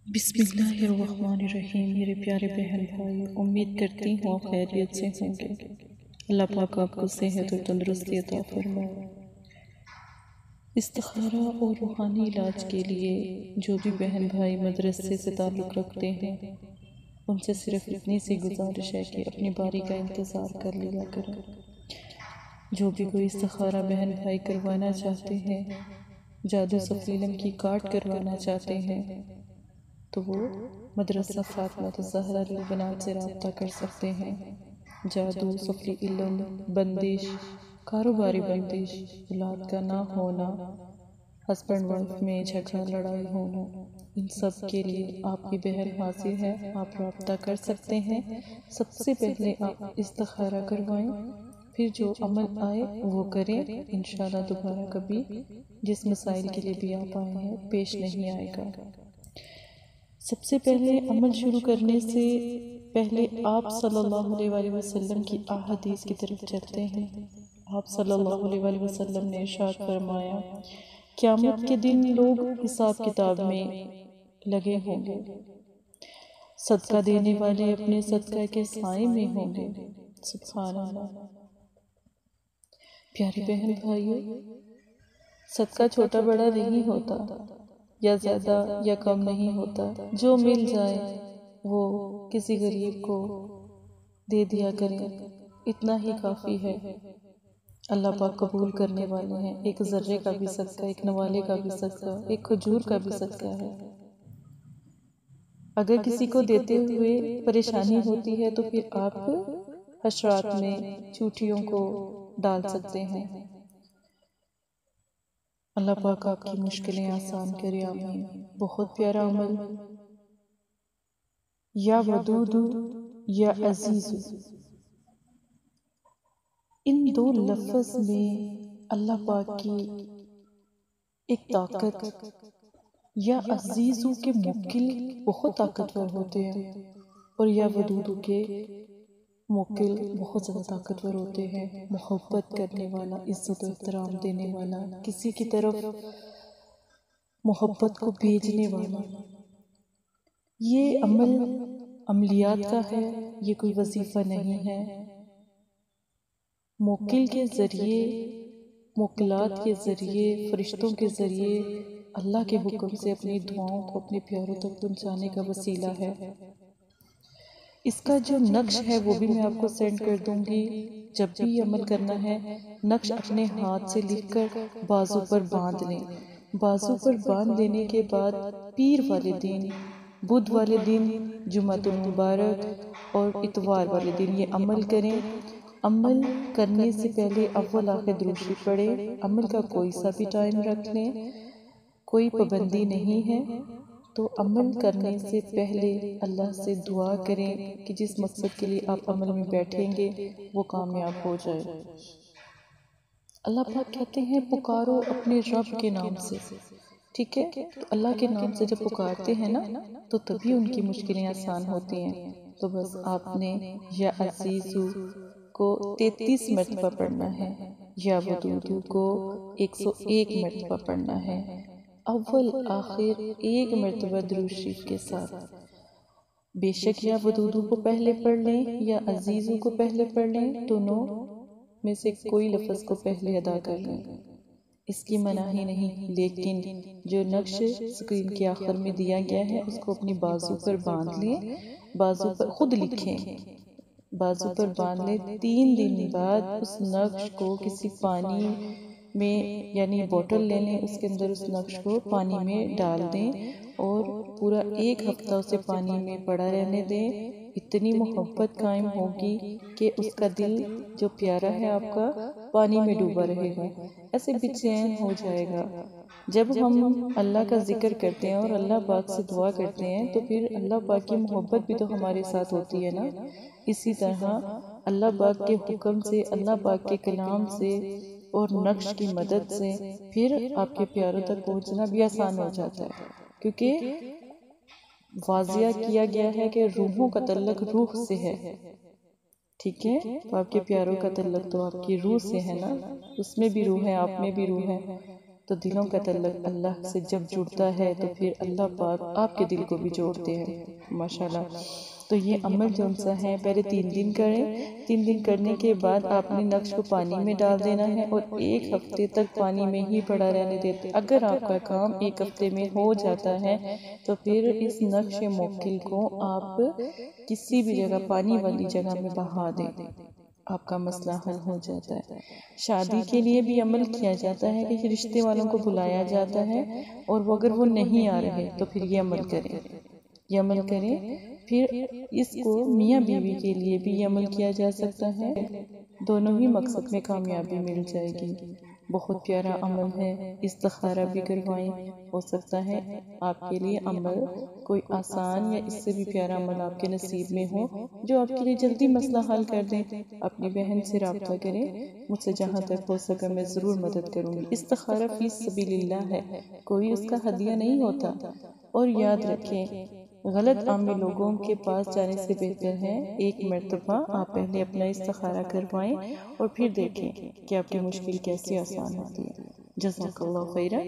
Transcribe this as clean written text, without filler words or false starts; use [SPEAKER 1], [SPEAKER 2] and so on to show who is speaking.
[SPEAKER 1] بسم اللہ الرحمن الرحیم۔ میرے پیارے بہن بھائی، امید کرتی ہوں آپ خیریت سے ہوں گے۔ اللہ پاک آپ کو صحت اور تندرستی عطا فرمائے۔ استخارہ اور روحانی علاج کے لیے جو بھی بہن بھائی مدرسے سے تعلق رکھتے ہیں، ان سے صرف اتنی سی گزارش ہے کہ اپنی باری کا انتظار کر لیا کریں۔ جو بھی کوئی استخارہ بہن بھائی کروانا چاہتے ہیں، جادو سفلیلم کی کارڈ کروانا چاہتے ہیں، تو وہ مدرسہ فاطمہ الزہرا للبنات سے رابطہ کر سکتے ہیں۔ جادو، سفلی علم، بندش، کاروباری بندش، اولاد کا نہ ہونا، ہسبینڈ وائف میں جھگڑا لڑائی ہونا، ان سب کے لیے آپ کی بہن حاضر ہے، آپ رابطہ کر سکتے ہیں۔ سب سے پہلے آپ استخارہ کروائیں، پھر جو عمل آئے وہ کریں، انشاءاللہ دوبارہ کبھی جس مسائل کے لیے بھی آپ آئے ہیں پیش نہیں آئے گا۔ سب سے پہلے عمل شروع کرنے سے پہلے آپ صلی اللہ علیہ وآلہ وسلم کی احادیث کی طرف چلتے ہیں۔ آپ صلی اللہ علیہ وآلہ وسلم نے ارشاد فرمایا، قیامت کے دن لوگ حساب کتاب میں لگے ہوں گے، صدقہ دینے والے اپنے صدقہ کے سائے میں ہوں گے۔ سبحان اللہ۔ پیاری بہن بھائیو، صدقہ چھوٹا بڑا نہیں ہوتا، یا زیادہ یا کم نہیں ہوتا، جو مل جائے وہ کسی غریب کو دے دیا کریں، اتنا ہی کافی ہے۔ اللہ پاک قبول کرنے والے ہیں۔ ایک ذرے کا بھی صدقہ، ایک نوالے کا بھی صدقہ، ایک کھجور کا بھی صدقہ ہے۔ اگر کسی کو دیتے ہوئے پریشانی ہوتی ہے تو پھر آپ حشرات میں چوٹیوں کو ڈال سکتے ہیں۔ اللہ پاک آپ کی مشکلیں آسان کرے، آمین۔ بہت پیارا عمل، یا ودود یا عزیز، ان دو لفظ میں اللہ پاک کی ایک طاقت، یا عزیزو کے موکل بہت طاقتور ہوتے ہیں، اور یا ودودو کے موکل بہت زیادہ طاقتور ہوتے ہیں۔ محبت کرنے والا، عزت و احترام دینے والا، کسی کی طرف محبت کو بھیجنے والا۔ یہ عمل عملیات کا ہے، یہ کوئی وظیفہ نہیں ہے۔ موکل کے ذریعے، موکلات کے ذریعے، فرشتوں کے ذریعے اللہ کے حکم سے اپنی دعاؤں کو اپنے پیاروں تک پہنچانے کا وسیلہ ہے۔ اس کا جو نقش ہے وہ بھی میں آپ کو سینڈ کر دوں گی۔ جب بھی یہ عمل کرنا ہے، نقش اپنے ہاتھ سے لکھ کر بازو پر باندھ لیں۔ بازو پر باندھ لینے کے بعد پیر والے دن، بدھ والے دن، جمعۃ المبارک اور اتوار والے دن یہ عمل کریں۔ عمل کرنے سے پہلے اول آخر درود شریف پڑھیں۔ عمل کا کوئی سا بھی ٹائم رکھ لیں، کوئی پابندی نہیں ہے۔ تو عمل کرنے سے پہلے اللہ سے دعا کریں کہ جس مقصد کے لیے آپ عمل میں بیٹھیں گے وہ کامیاب ہو جائے۔ اللہ پاک کہتے ہیں پکارو اپنے رب کے نام سے، ٹھیک ہے؟ تو اللہ کے نام سے جب پکارتے ہیں نا تو تبھی ان کی مشکلیں آسان ہوتی ہیں۔ تو بس آپ نے یا عزیزو کو 33 مرتبہ پڑھنا ہے، یا ودودو کو 101 مرتبہ پڑھنا ہے، اول آخر ایک مرتبہ درود شریف کے ساتھ۔ بے شک یا ودودو کو پہلے پڑھ لیں یا عزیزو کو پہلے پڑھ لیں، دونوں میں سے کوئی لفظ کو پہلے ادا کر لیں، اس کی مناہی نہیں۔ لیکن جو نقش سکرین کے آخر میں دیا گیا ہے اس کو اپنی بازو پر باندھ لیں، بازو پر خود لکھیں، بازو پر باندھ لیں۔ 3 دن بعد اس نقش کو کسی پانی میں، یعنی بوٹل لے لیں، اس کے اندر اس نقش کو پانی میں ڈال دیں اور پورا 1 ہفتہ اسے پانی میں پڑا رہنے دیں۔ اتنی محبت قائم ہوگی کہ اس کا دل جو پیارا ہے آپ کا پانی میں ڈوبا رہے گا، ایسے بے چین ہو جائے گا۔ جب ہم اللہ کا ذکر کرتے ہیں اور اللہ پاک سے دعا کرتے ہیں تو پھر اللہ پاک کی محبت بھی تو ہمارے ساتھ ہوتی ہے نا۔ اسی طرح اللہ پاک کے حکم سے، اللہ پاک کے کلام سے اور نقش کی مدد سے پھر آپ کے پیاروں تک پہنچنا بھی آسان ہو جاتا ہے، کیونکہ واضح کیا گیا ہے کہ روحوں کا تعلق روح سے ہے، ٹھیک ہے؟ تو آپ کے پیاروں کا تعلق تو آپ کی روح سے ہے نا، اس میں بھی روح ہے، آپ میں بھی روح ہے۔ تو دلوں کا تعلق اللہ سے جب جڑتا ہے تو پھر اللہ پاک آپ کے دل کو بھی جوڑتے ہیں ماشاءاللہ۔ تو یہ عمل جو سا ہے پہلے 3 دن کریں، 3 دن کرنے کے بعد آپ نے نقش کو پانی میں ڈال دینا ہے اور 1 ہفتے تک پانی میں ہی پڑا رہنے دیتے۔ اگر آپ کا کام 1 ہفتے میں ہو جاتا ہے تو پھر اس نقش موکل کو آپ کسی بھی جگہ پانی والی جگہ میں بہا دیں، آپ کا مسئلہ حل ہو جاتا ہے۔ شادی کے لیے بھی عمل کیا جاتا ہے کہ رشتے والوں کو بلایا جاتا ہے اور اگر وہ نہیں آ رہے تو پھر یہ عمل کریں، یہ عمل کریں۔ پھر اس کو میاں بیوی کے لیے بھی یہ عمل کیا جا سکتا ہے، دونوں ہی مقصد میں کامیابی مل جائے گی۔ بہت پیارا عمل ہے، استخارہ بھی کروائیں، ہو سکتا ہے آپ کے لیے عمل کوئی آسان یا اس سے بھی پیارا عمل آپ کے نصیب میں ہو جو آپ کے لیے جلدی مسئلہ حل کر دیں۔ اپنی بہن سے رابطہ کریں، مجھ سے جہاں تک ہو سکا میں ضرور مدد کروں گی۔ استخارہ فی سبیل اللہ ہے، کوئی اس کا ہدیہ نہیں ہوتا۔ اور یاد رکھیں، غلط عامی لوگوں کے پاس جانے سے بہتر ہے 1 مرتبہ آپ پہلے اپنا استخارہ کروائیں اور پھر دیکھیں کہ آپ کی مشکل کیسے آسان ہوتی ہے۔ جزاک اللہ خیرہ۔